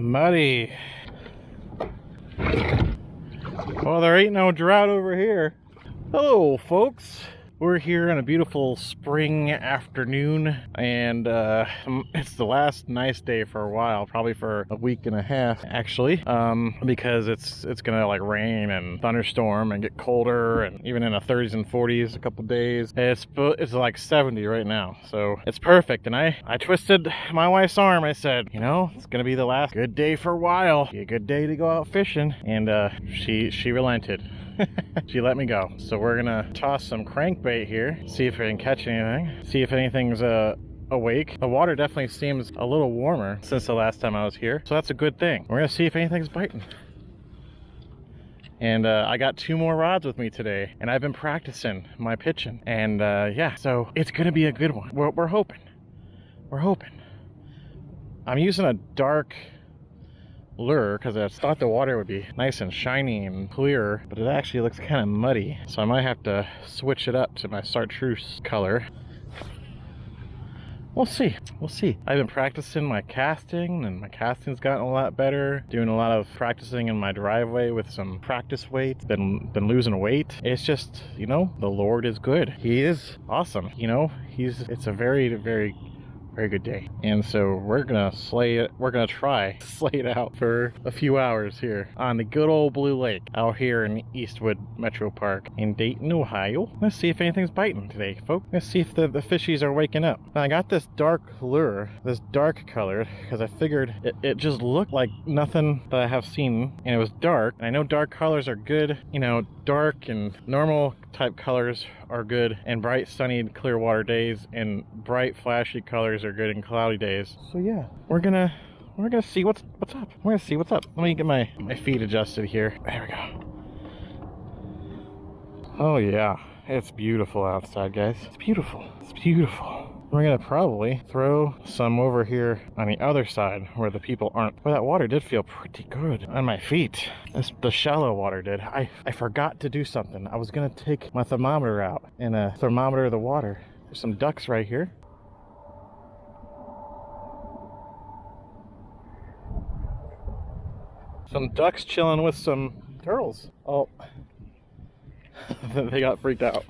Muddy. Well, there ain't no drought over here. Hello, folks. We're here on a beautiful spring afternoon, and it's the last nice day for a while, probably for a week and a half, actually, because it's gonna like rain and thunderstorm and get colder, and even in the 30s and 40s a couple days. It's like 70 right now, so it's perfect. And I twisted my wife's arm. I said, you know, it's gonna be the last good day for a while, be a good day to go out fishing, and she relented. She let me go. So we're gonna toss some crankbait here, see if we can catch anything, see if anything's awake. The water definitely seems a little warmer since the last time I was here, so that's a good thing. We're gonna see if anything's biting. And I got 2 more rods with me today, and I've been practicing my pitching, and yeah, so it's gonna be a good one. We're hoping. I'm using a dark lure because I thought the water would be nice and shiny and clear, but it actually looks kind of muddy, so I might have to switch it up to my chartreuse color. We'll see. I've been practicing my casting, and my casting's gotten a lot better. Doing a lot of practicing in my driveway with some practice weights. Been losing weight. It's just, you know, the Lord is good. He is awesome. You know, it's a very, very good day, and so we're gonna try to slay it out for a few hours here on the good old Blue Lake out here in Eastwood Metro Park in Dayton, Ohio. Let's see if anything's biting today, folks. Let's see if the fishies are waking up. Now, I got this dark lure, this dark color, because I figured it just looked like nothing that I have seen, and it was dark. And I know dark colors are good, you know, dark and normal type colors are good in bright, sunny, clear water days, and bright, flashy colors are good in cloudy days. So yeah, we're gonna see what's up. We're gonna see what's up. Let me get my feet adjusted here. There we go. Oh yeah, it's beautiful outside, guys. It's beautiful. We're gonna probably throw some over here on the other side where the people aren't. Well, that water did feel pretty good on my feet. The shallow water did. I forgot to do something. I was gonna take my thermometer out and thermometer the water. There's some ducks right here. Some ducks chilling with some turtles. Oh, they got freaked out.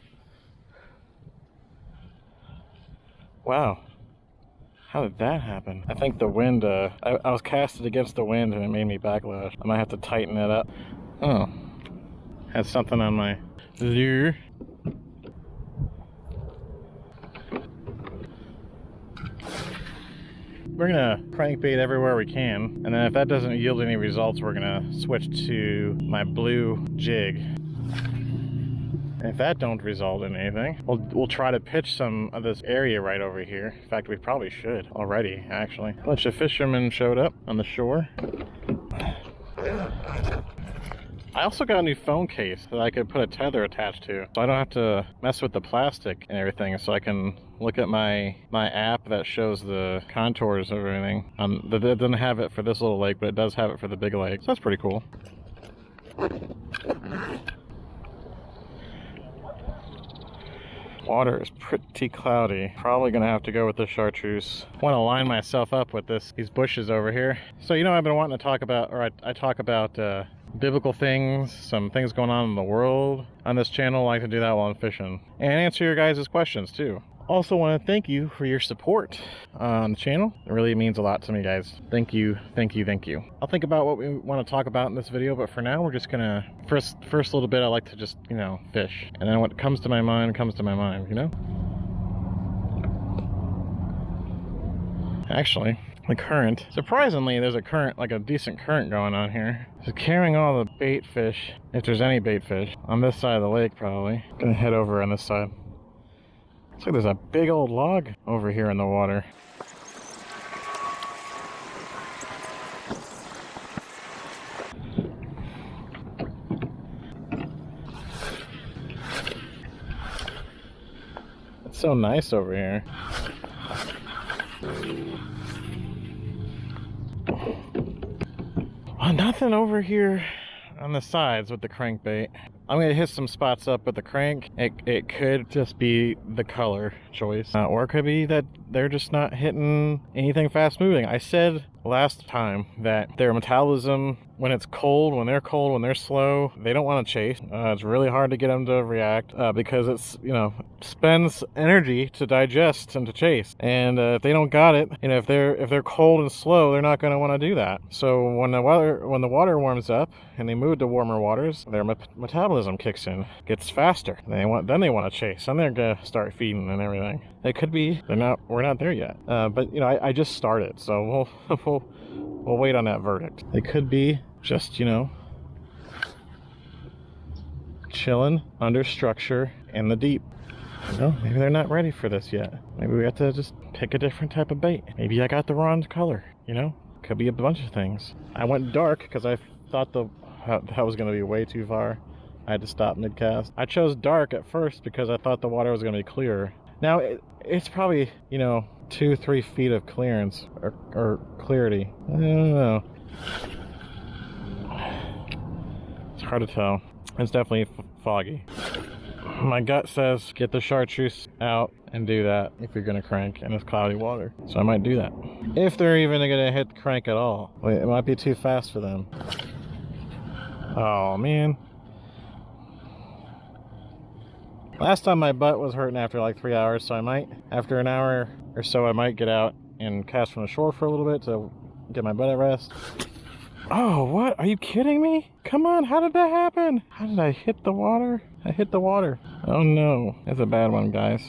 Wow, how did that happen? I think the wind, I was casted against the wind and it made me backlash. I might have to tighten it up. Oh, had something on my lure. We're gonna crankbait everywhere we can, and then if that doesn't yield any results, we're gonna switch to my blue jig. If that don't result in anything, we'll try to pitch some of this area right over here. In fact, we probably should already, actually. A bunch of fishermen showed up on the shore. I also got a new phone case that I could put a tether attached to, so I don't have to mess with the plastic and everything, so I can look at my app that shows the contours of everything. That doesn't have it for this little lake, but it does have it for the big lake, so that's pretty cool. Water is pretty cloudy. Probably gonna have to go with the chartreuse. Want to line myself up with these bushes over here. So, you know, I've been wanting to talk about, or I talk about biblical things, some things going on in the world on this channel. I like to do that while I'm fishing and answer your guys' questions too. Also want to thank you for your support on the channel. It really means a lot to me, guys. Thank you. I'll think about what we want to talk about in this video, but for now we're just gonna first little bit I like to just, you know, fish, and then what comes to my mind, you know. Actually, the current, surprisingly, there's a current, like a decent current going on here. It's carrying all the bait fish, if there's any bait fish, on this side of the lake. Probably gonna head over on this side. Looks like there's a big old log over here in the water. It's so nice over here. Well, nothing over here on the sides with the crankbait. I'm gonna hit some spots up with the crank. It could just be the color choice, or it could be that they're just not hitting anything fast moving. I said last time that their metabolism, when it's cold, when they're cold, when they're slow, they don't want to chase. It's really hard to get them to react because it's, you know, spends energy to digest and to chase. And if they don't got it, you know, if they're cold and slow, they're not going to want to do that. So when the water warms up and they move to warmer waters, their metabolism kicks in, gets faster. Then they want to chase, and they're gonna start feeding and everything. It could be we're not there yet. But you know, I just started, so we'll wait on that verdict. It could be just, you know, chilling under structure in the deep. You know, maybe they're not ready for this yet. Maybe we have to just pick a different type of bait. Maybe I got the wrong color, you know? Could be a bunch of things. I went dark because I thought that was going to be way too far. I had to stop mid-cast. I chose dark at first because I thought the water was going to be clearer. Now, it's probably, you know, 2-3 feet of clearance or clarity. I don't know. It's hard to tell. It's definitely foggy. My gut says get the chartreuse out and do that if you're gonna crank in this cloudy water. So I might do that. If they're even gonna hit the crank at all. Wait, it might be too fast for them. Oh man. Last time my butt was hurting after like 3 hours, so I might, after an hour or so, I might get out and cast from the shore for a little bit to get my butt at rest. Oh, what? Are you kidding me? Come on, how did that happen? How did I hit the water? I hit the water. Oh no, that's a bad one, guys.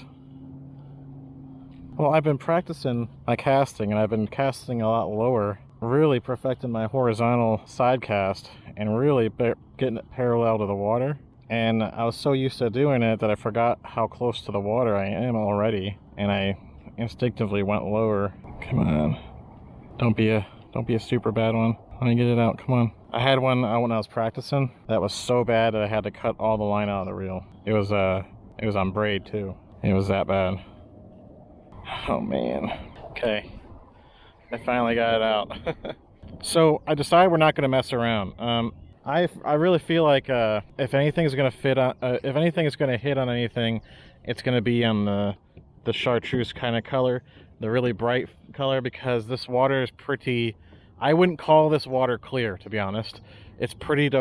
Well, I've been practicing my casting, and I've been casting a lot lower, really perfecting my horizontal side cast, and really getting it parallel to the water. And I was so used to doing it that I forgot how close to the water I am already, and I instinctively went lower. Come on, don't be a super bad one. Let me get it out. Come on. I had one when I was practicing that was so bad that I had to cut all the line out of the reel. It was on braid too. It was that bad. Oh man. Okay, I finally got it out. So I decided we're not going to mess around. I really feel like if anything is going to fit on, if anything is going to hit on anything, it's going to be on the chartreuse kind of color, the really bright color, because this water is pretty. I wouldn't call this water clear, to be honest. It's pretty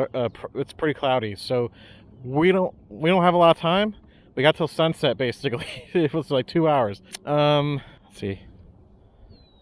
cloudy. So we don't have a lot of time. We got till sunset basically. It was like 2 hours. Let's see.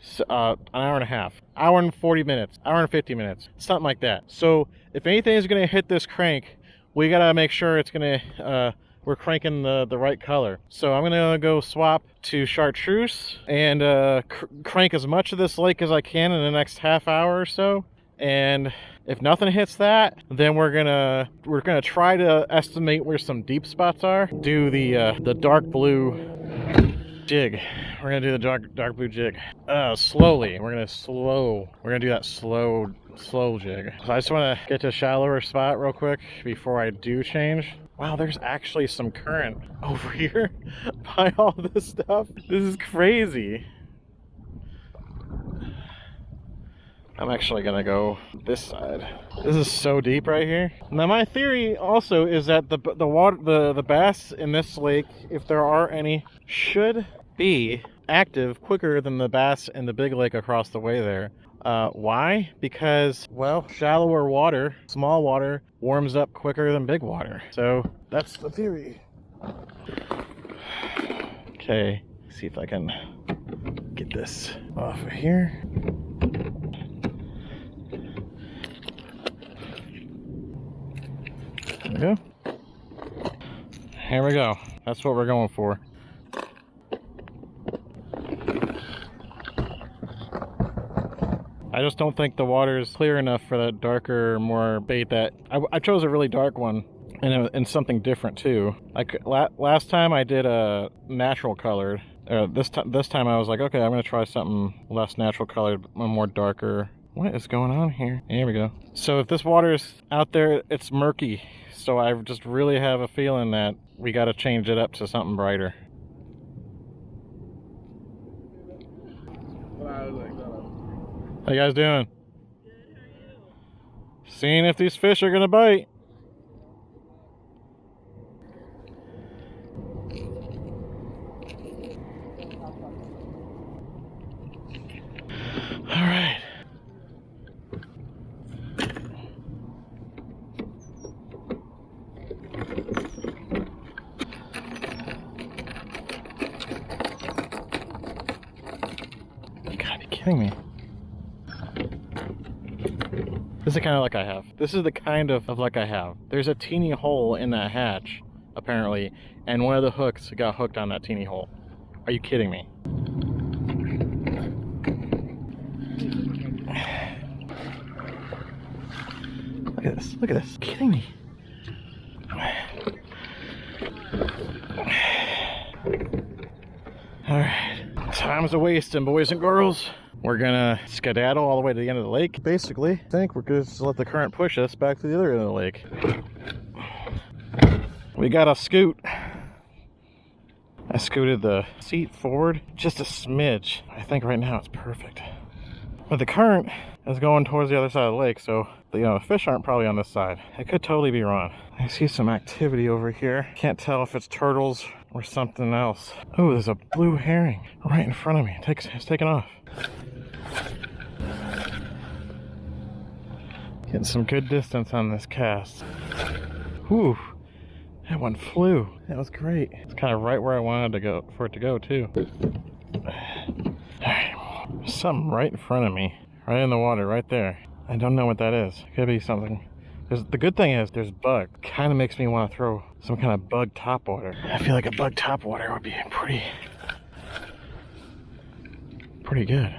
So, an hour and a half, hour and 40 minutes, hour and 50 minutes, something like that. So if anything is going to hit this crank, we got to make sure it's going to, we're cranking the right color. So I'm going to go swap to chartreuse and crank as much of this lake as I can in the next half hour or so. And if nothing hits that, then we're gonna try to estimate where some deep spots are. Do the dark blue jig. We're gonna do the dark blue jig. Slowly. We're gonna do that slow jig. So I just want to get to a shallower spot real quick before I do change. Wow, there's actually some current over here by all this stuff. This is crazy. I'm actually gonna go this side. This is so deep right here. Now my theory also is that the bass in this lake, if there are any, should be active quicker than the bass in the big lake across the way there. Why? Because, well, shallower water, small water, warms up quicker than big water. So that's the theory. Okay, see if I can get this off of here. There we go. Here we go. That's what we're going for. I just don't think the water is clear enough for that darker, more bait. That I chose a really dark one and something different too. Last time I did a natural colored. This time I was like, okay, I'm gonna try something less natural colored, more darker. What is going on here? Here we go. So if this water is out there, it's murky. So I just really have a feeling that we got to change it up to something brighter. How you guys doing? Good, how are you? Seeing if these fish are gonna bite. All right, kidding me? This is the kind of luck I have. This is the kind of luck I have. There's a teeny hole in that hatch, apparently, and one of the hooks got hooked on that teeny hole. Are you kidding me? Look at this. Look at this. Are you kidding me? Alright. Time's a wasting, boys and girls. We're gonna skedaddle all the way to the end of the lake. Basically, I think we're gonna just let the current push us back to the other end of the lake. We gotta scoot. I scooted the seat forward just a smidge. I think right now it's perfect. But the current is going towards the other side of the lake, so the fish aren't probably on this side. I could totally be wrong. I see some activity over here. Can't tell if it's turtles or something else. Oh, there's a blue herring right in front of me. It's taking off. Getting some good distance on this cast. Whew, that one flew. That was great. It's kind of right where I wanted to go for it to go too. There's something right in front of me, right in the water, right there. I don't know what that is. It could be something. The good thing is there's bug. Kind of makes me want to throw some kind of bug topwater. I feel like a bug topwater would be pretty good.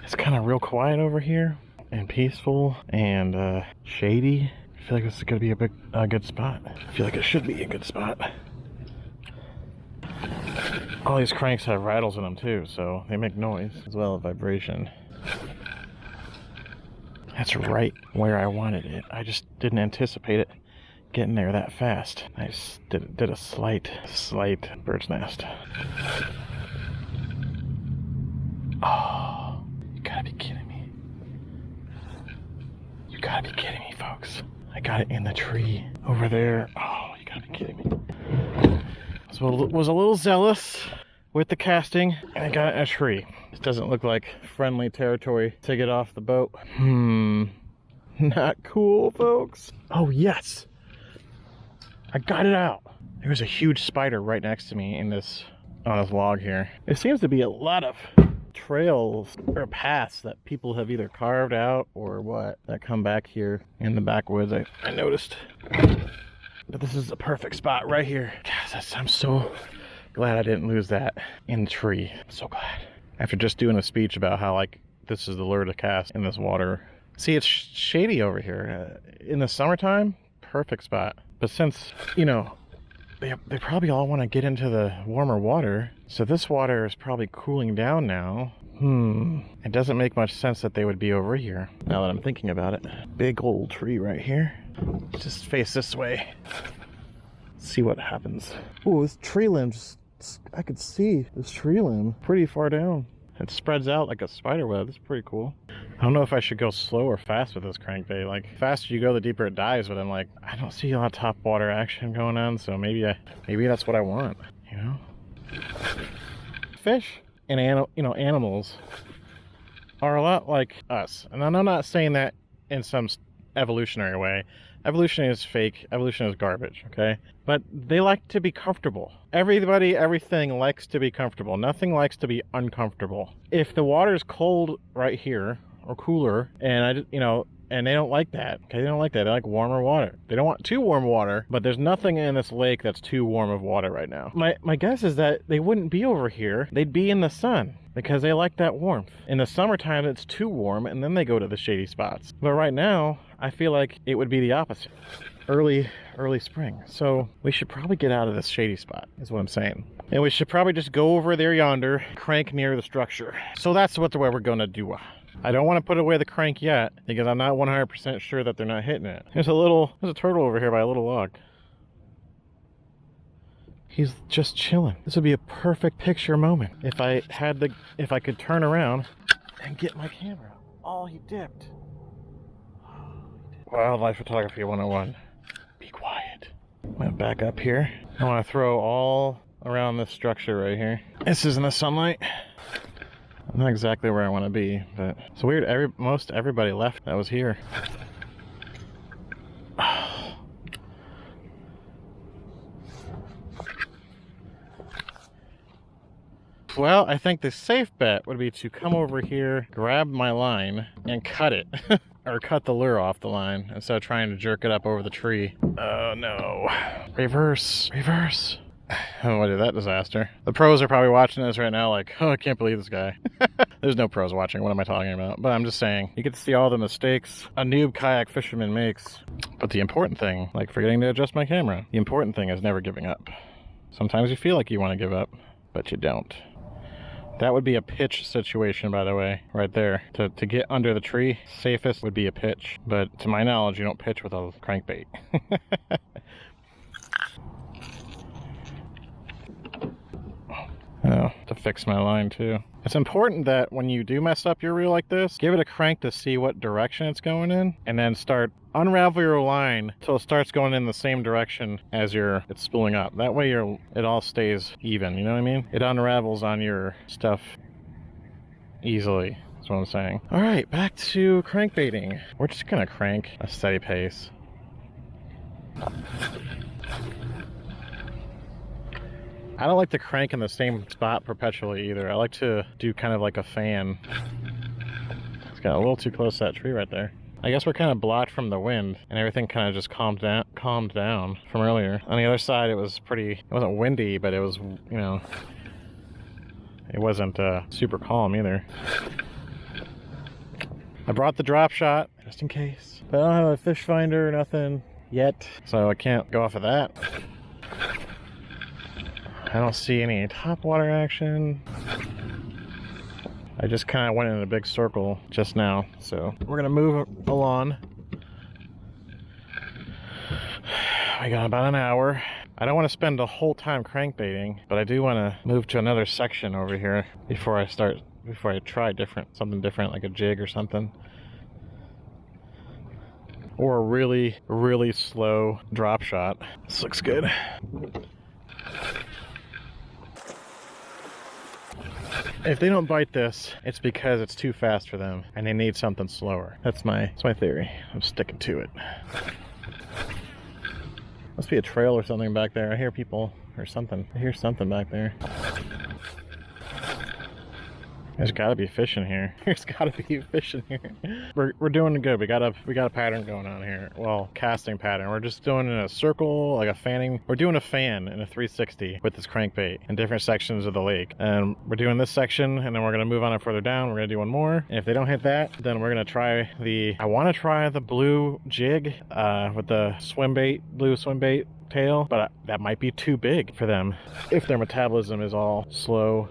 It's kind of real quiet over here and peaceful and shady. I feel like this is gonna be a good spot. I feel like it should be a good spot. All these cranks have rattles in them too, so they make noise as well as vibration. That's right where I wanted it. I just didn't anticipate it getting there that fast. I just did a slight bird's nest. Oh, you gotta be kidding me. You gotta be kidding me, folks. I got it in the tree over there. Oh, you gotta be kidding me. So I was a little zealous with the casting, and I got it in a tree. This doesn't look like friendly territory to get off the boat. Not cool, folks. Oh, yes. I got it out. There's a huge spider right next to me on this log here. There seems to be a lot of trails or paths that people have either carved out or what that come back here in the backwoods. I noticed. But this is a perfect spot right here. Gosh, I'm so glad I didn't lose that in the tree. I'm so glad. After just doing a speech about how like this is the lure to cast in this water. See, it's shady over here. In the summertime, perfect spot. But since, they probably all want to get into the warmer water. So this water is probably cooling down now. It doesn't make much sense that they would be over here, now that I'm thinking about it. Big old tree right here. Just face this way. See what happens. Oh, this tree limb, I could see this tree limb pretty far down. It spreads out like a spider web. It's pretty cool. I don't know if I should go slow or fast with this crankbait. Like, the faster you go, the deeper it dives. But I'm like, I don't see a lot of top water action going on. So maybe that's what I want. Fish and animals are a lot like us. And I'm not saying that in some evolutionary way. Evolution is fake. Evolution is garbage, okay? But they like to be comfortable. Everything likes to be comfortable. Nothing likes to be uncomfortable. If the water is cold right here or cooler, and and they don't like that, okay? They don't like that. They like warmer water. They don't want too warm water, but there's nothing in this lake that's too warm of water right now. My guess is that they wouldn't be over here. They'd be in the sun because they like that warmth. In the summertime, it's too warm, and then they go to the shady spots. But right now, I feel like it would be the opposite. Early spring. So we should probably get out of this shady spot, is what I'm saying. And we should probably just go over there yonder, crank near the structure. So that's what we're gonna do. I don't want to put away the crank yet because I'm not 100% sure that they're not hitting it. There's a turtle over here by a little log. He's just chilling. This would be a perfect picture moment if I could turn around and get my camera. Oh, he dipped. Wildlife photography 101. Be quiet. I'm gonna back up here. I want to throw all around this structure right here. This is in the sunlight. I'm not exactly where I want to be, but it's weird. Most everybody left that was here. Well, I think the safe bet would be to come over here, grab my line, and cut it. Or cut the lure off the line instead of trying to jerk it up over the tree. Oh no. Reverse, reverse. Oh, what is that disaster? The pros are probably watching this right now like, oh, I can't believe this guy. There's no pros watching, what am I talking about? But I'm just saying, you get to see all the mistakes a noob kayak fisherman makes. But the important thing, like forgetting to adjust my camera, the important thing is never giving up. Sometimes you feel like you want to give up, but you don't. That would be a pitch situation, by the way, right there. To get under the tree, safest would be a pitch. But to my knowledge, you don't pitch with a crankbait. Oh, to fix my line too. It's important that when you do mess up your reel like this, give it a crank to see what direction it's going in, and then unravel your line till it starts going in the same direction as it's spooling up. That way it all stays even, you know what I mean? It unravels on your stuff easily, that's what I'm saying. All right, back to crankbaiting. We're just gonna crank a steady pace. I don't like to crank in the same spot perpetually either. I like to do kind of like a fan. It's got a little too close to that tree right there. I guess we're kind of blocked from the wind and everything kind of just calmed down from earlier. On the other side, it wasn't windy, but it was, you know, it wasn't super calm either. I brought the drop shot just in case, but I don't have a fish finder or nothing yet, so I can't go off of that. I don't see any top water action. I just kind of went in a big circle just now, so we're gonna move along. We got about an hour. I don't want to spend the whole time crankbaiting, but I do want to move to another section over here before I try something different, like a jig or something. Or a really, really slow drop shot. This looks good. If they don't bite this, it's because it's too fast for them and they need something slower. That's my theory. I'm sticking to it. Must be a trail or something back there. I hear people or something. I hear something back there. There's gotta be fish in here. There's gotta be fish in here. We're doing good. We got a pattern going on here. Well, casting pattern. We're just doing in a circle, like a fanning. We're doing a fan in a 360 with this crankbait in different sections of the lake. And we're doing this section, and then we're gonna move on it further down. We're gonna do one more. And if they don't hit that, then we're gonna try I wanna try the blue jig with the blue swim bait tail, but that might be too big for them if their metabolism is all slow.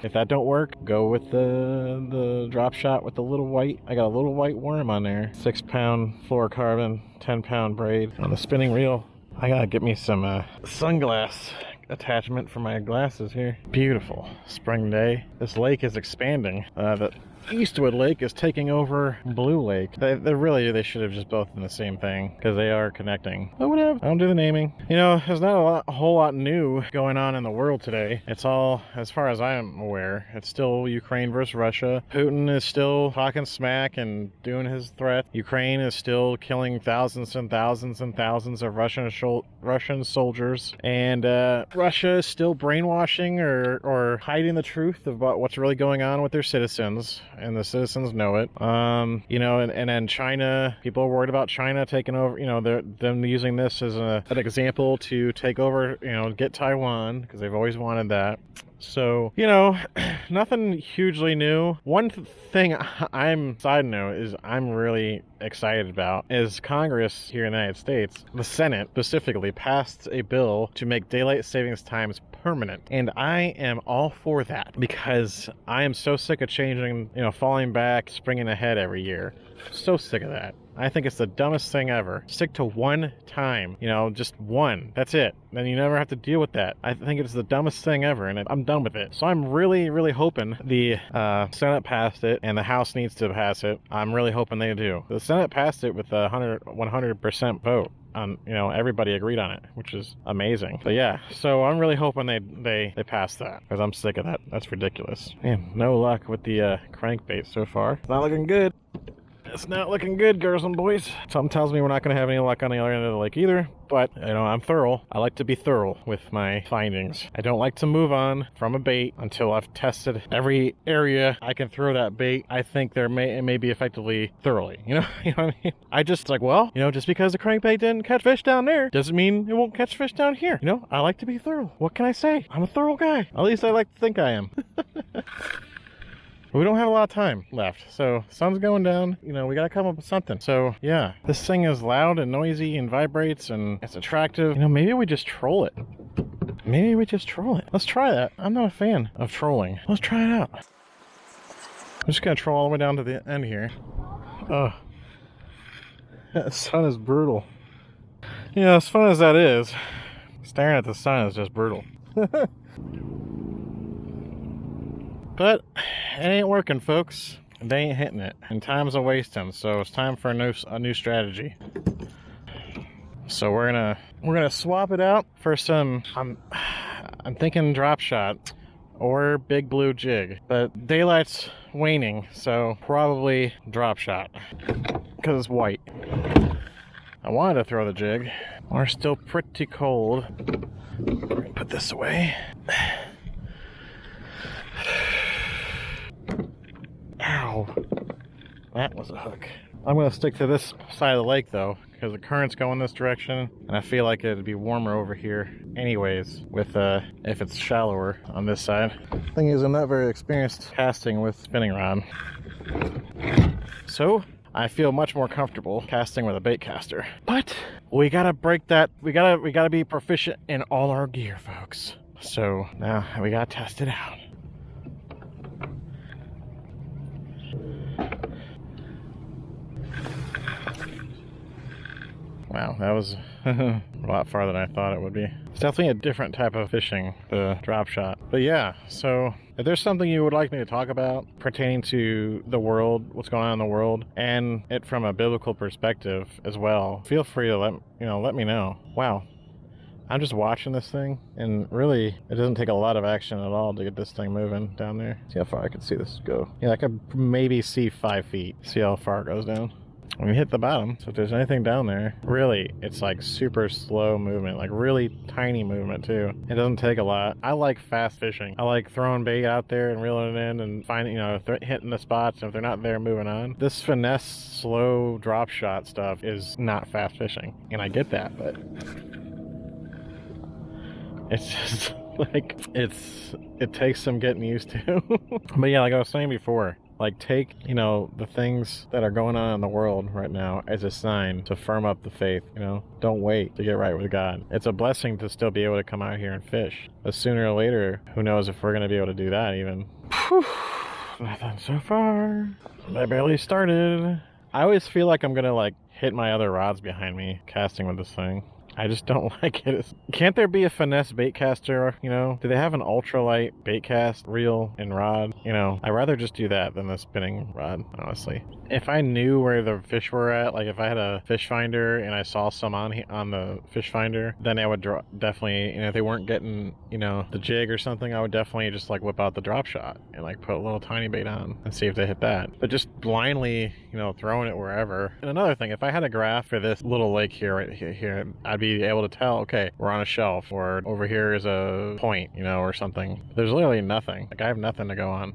If that don't work, go with the drop shot with the little white. I got a little white worm on there. 6-pound fluorocarbon, 10-pound braid on the spinning reel. I gotta get me some sunglass attachment for my glasses here. Beautiful spring day. This lake is expanding. The Eastwood Lake is taking over Blue Lake. They should have just both been the same thing because they are connecting. But whatever, I don't do the naming. You know, there's not a whole lot new going on in the world today. It's all, as far as I am aware, it's still Ukraine versus Russia. Putin is still talking smack and doing his threat. Ukraine is still killing thousands and thousands and thousands of Russian soldiers. And Russia is still brainwashing or hiding the truth about what's really going on with their citizens. And the citizens know it. You know, and then China, people are worried about China taking over, you know, them using this as an example to take over, you know, get Taiwan, because they've always wanted that. So, you know, nothing hugely new. One thing side note is I'm really excited about is Congress here in the United States, the Senate specifically, passed a bill to make daylight savings times permanent. And I am all for that because I am so sick of changing, you know, falling back, springing ahead every year. So sick of that. I think it's the dumbest thing ever. Stick to one time, you know, just one. That's it. Then you never have to deal with that. I think it's the dumbest thing ever, and I'm done with it. So I'm really, really hoping the Senate passed it, and the House needs to pass it. I'm really hoping they do. The Senate passed it with a 100% vote. You know, everybody agreed on it, which is amazing. But yeah, so I'm really hoping they pass that because I'm sick of that. That's ridiculous. Man, no luck with the crankbait so far. It's not looking good. It's not looking good, girls and boys. Something tells me we're not going to have any luck on the other end of the lake either, but, you know, I'm thorough. I like to be thorough with my findings. I don't like to move on from a bait until I've tested every area I can throw that bait. I think it may be effectively thoroughly, you know? You know what I mean? I just like, well, you know, just because the crankbait didn't catch fish down there doesn't mean it won't catch fish down here. You know, I like to be thorough. What can I say? I'm a thorough guy. At least I like to think I am. We don't have a lot of time left, so sun's going down. You know, we gotta come up with something. So yeah, this thing is loud and noisy and vibrates and it's attractive. You know, maybe we just troll it. Maybe we just troll it. Let's try that. I'm not a fan of trolling. Let's try it out. I'm just gonna troll all the way down to the end here. Oh, that sun is brutal. You know, as fun as that is, staring at the sun is just brutal. But it ain't working, folks. They ain't hitting it, and time's a wasting. So it's time for a new strategy. So we're gonna swap it out for some. I'm thinking drop shot or big blue jig, but daylight's waning, so probably drop shot because it's white. I wanted to throw the jig. We're still pretty cold. Put this away. Ow. That was a hook. I'm going to stick to this side of the lake though, because the current's going this direction, and I feel like it'd be warmer over here anyways, with if it's shallower on this side. Thing is, I'm not very experienced casting with spinning rod. So, I feel much more comfortable casting with a baitcaster. But we gotta break that. We gotta be proficient in all our gear, folks. So now we gotta test it out. Wow, that was a lot farther than I thought it would be. It's definitely a different type of fishing, the drop shot. But yeah, so if there's something you would like me to talk about pertaining to the world, what's going on in the world, and it from a biblical perspective as well, feel free to let me know. Wow, I'm just watching this thing, and really, it doesn't take a lot of action at all to get this thing moving down there. See how far I can see this go. Yeah, I could maybe see 5 feet. See how far it goes down. When we hit the bottom, so if there's anything down there, really, it's like super slow movement, like really tiny movement too. It doesn't take a lot. I like fast fishing. I like throwing bait out there and reeling it in and finding, hitting the spots, and if they're not there, moving on. This finesse, slow drop shot stuff is not fast fishing, and I get that, but it's just like, it takes some getting used to. But yeah, like I was saying before, like, take, the things that are going on in the world right now as a sign to firm up the faith, Don't wait to get right with God. It's a blessing to still be able to come out here and fish. But sooner or later, who knows if we're going to be able to do that even. Whew, nothing so far. I barely started. I always feel like I'm going to, hit my other rods behind me casting with this thing. I just don't like it. Can't there be a finesse baitcaster, Do they have an ultralight baitcast reel and rod? I'd rather just do that than the spinning rod, honestly. If I knew where the fish were at, like if I had a fish finder and I saw some on the fish finder, then I would definitely, if they weren't getting, the jig or something, I would definitely just whip out the drop shot and put a little tiny bait on and see if they hit that. But just blindly, throwing it wherever. And another thing, if I had a graph for this little lake here, right here, I'd be able to tell, okay, we're on a shelf, or over here is a point, or something. There's literally nothing. I have nothing to go on.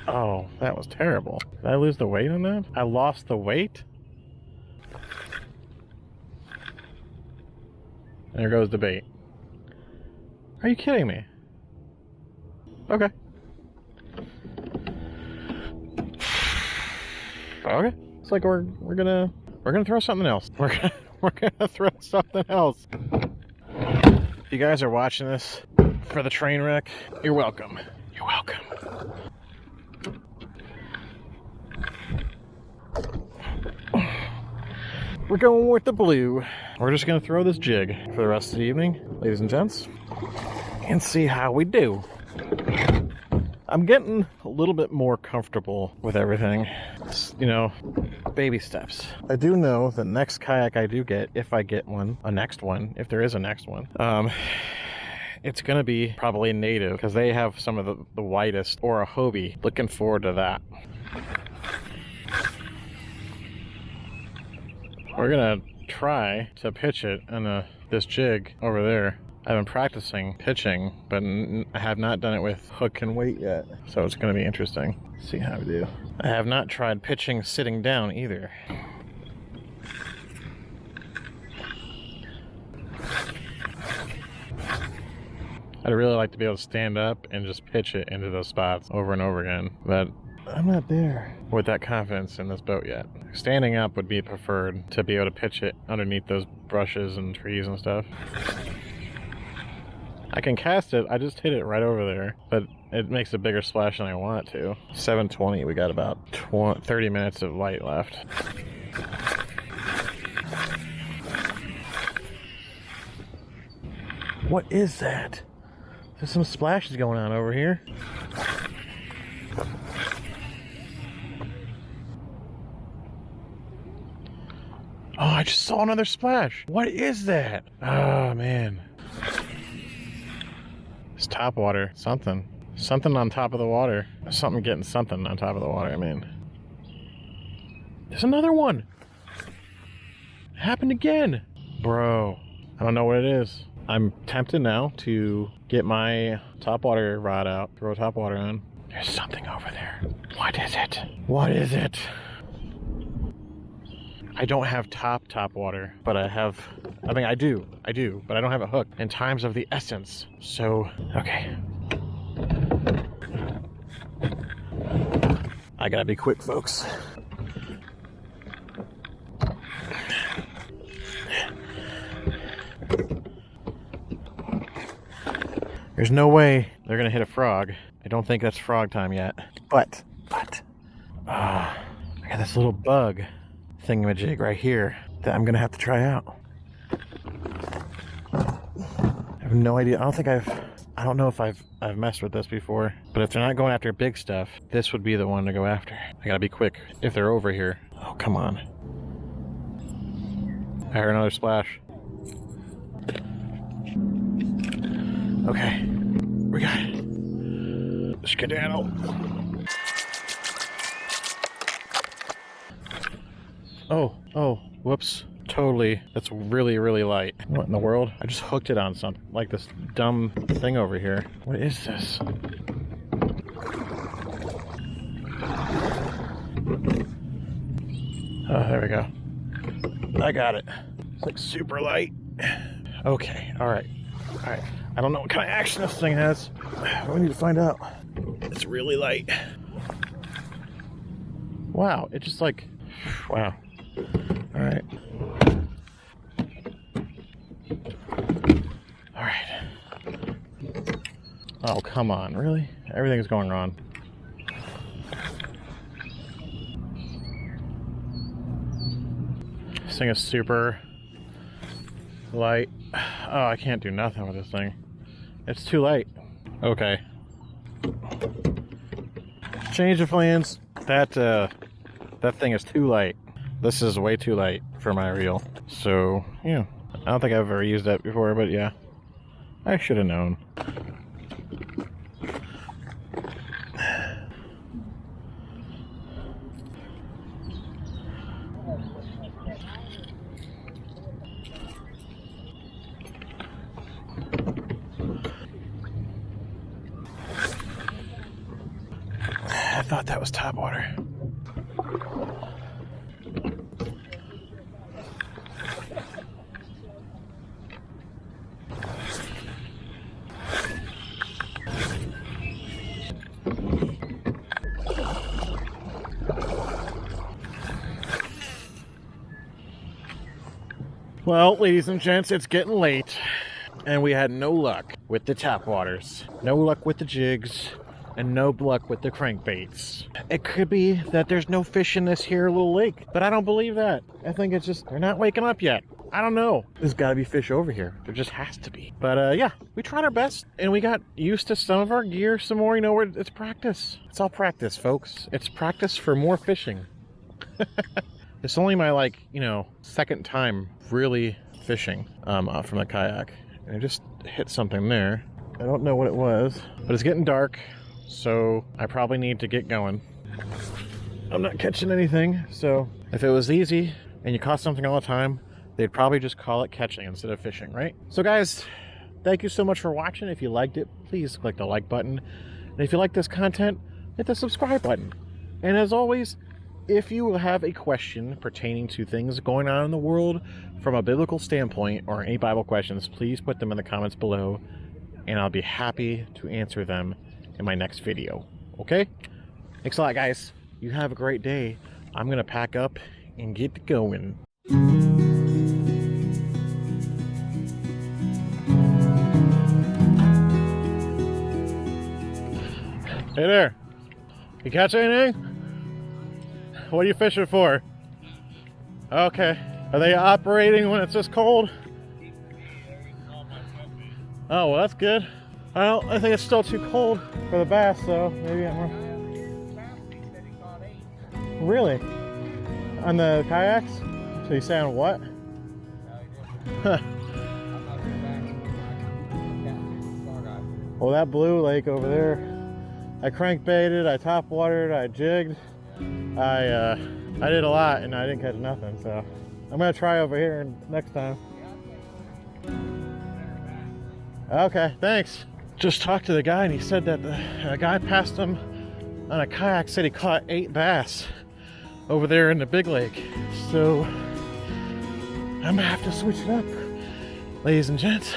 Oh, that was terrible. Did I lose the weight on that? I lost the weight? There goes the bait. Are you kidding me? Okay. Okay. It's like we're gonna throw something else. We're gonna throw something else. If you guys are watching this for the train wreck, you're welcome. You're welcome. We're going with the blue. We're just gonna throw this jig for the rest of the evening, ladies and gents, and see how we do. I'm getting a little bit more comfortable with everything. It's, baby steps. I do know the next kayak I do get, if I get one, if there is a next one, it's gonna be probably native, because they have some of the widest, or a Hobie. Looking forward to that. We're gonna try to pitch it on this jig over there. I've been practicing pitching, but I have not done it with hook and weight yet. So it's gonna be interesting. See how we do. I have not tried pitching sitting down either. I'd really like to be able to stand up and just pitch it into those spots over and over again, but I'm not there with that confidence in this boat yet. Standing up would be preferred, to be able to pitch it underneath those brushes and trees and stuff. I can cast it, I just hit it right over there, but it makes a bigger splash than I want it to. 7:20, we got about 30 minutes of light left. What is that? There's some splashes going on over here. Oh, I just saw another splash. What is that? Oh, man. It's top water. Something. Something on top of the water. Something getting something on top of the water, I mean. There's another one. It happened again. Bro, I don't know what it is. I'm tempted now to get my topwater rod out, throw topwater on. There's something over there. What is it? What is it? I don't have top water, but I mean, I do, but I don't have a hook in times of the essence. So, okay. I gotta be quick, folks. There's no way they're gonna hit a frog. I don't think that's frog time yet. But, I got this little bug thingamajig right here that I'm gonna have to try out. I have no idea. I don't know if I've messed with this before, but if they're not going after big stuff, this would be the one to go after. I gotta be quick if they're over here. Oh, come on. I heard another splash. Okay, we got it. Skedaddle. Oh, whoops. Totally, that's really, really light. What in the world? I just hooked it on something, like this dumb thing over here. What is this? Oh, there we go. I got it. It's like super light. Okay, all right. I don't know what kind of action this thing has. We need to find out. It's really light. Wow, it just like, wow. All right. All right. Oh, come on, really? Everything's going wrong. This thing is super light. Oh, I can't do nothing with this thing. It's too light. Okay. Change of plans. That thing is too light. This is way too light for my reel. So, yeah. I don't think I've ever used that before, but yeah. I should have known. I thought that was top water. Well, ladies and gents, it's getting late, and we had no luck with the tap waters, no luck with the jigs, and no luck with the crankbaits. It could be that there's no fish in this here little lake, but I don't believe that. I think it's just, they're not waking up yet. I don't know. There's gotta be fish over here. There just has to be. But yeah, we tried our best, and we got used to some of our gear some more. You know, it's practice. It's all practice, folks. It's practice for more fishing. It's only my, like, you know, second time really fishing from the kayak. And I just hit something there. I don't know what it was, but it's getting dark, so I probably need to get going. I'm not catching anything, so if it was easy, and you caught something all the time, they'd probably just call it catching instead of fishing, right? So guys, thank you so much for watching. If you liked it, please click the like button. And if you like this content, hit the subscribe button. And as always, if you have a question pertaining to things going on in the world from a biblical standpoint, or any Bible questions, please put them in the comments below, and I'll be happy to answer them in my next video. Okay? Thanks a lot, guys. You have a great day. I'm gonna pack up and get going. Hey there. You catch anything? What are you fishing for? Okay. Are they operating when it's this cold? Oh, well, that's good. Well, I think it's still too cold for the bass, so maybe I'm... Really? On the kayaks? So you say on what? Well, that blue lake over there, I crankbaited, I top watered, I jigged. I did a lot and I didn't catch nothing, so I'm gonna try over here next time. Okay, thanks. Just talked to the guy and he said that a guy passed him on a kayak, said he caught 8 bass over there in the big lake. So I'm gonna have to switch it up, ladies and gents.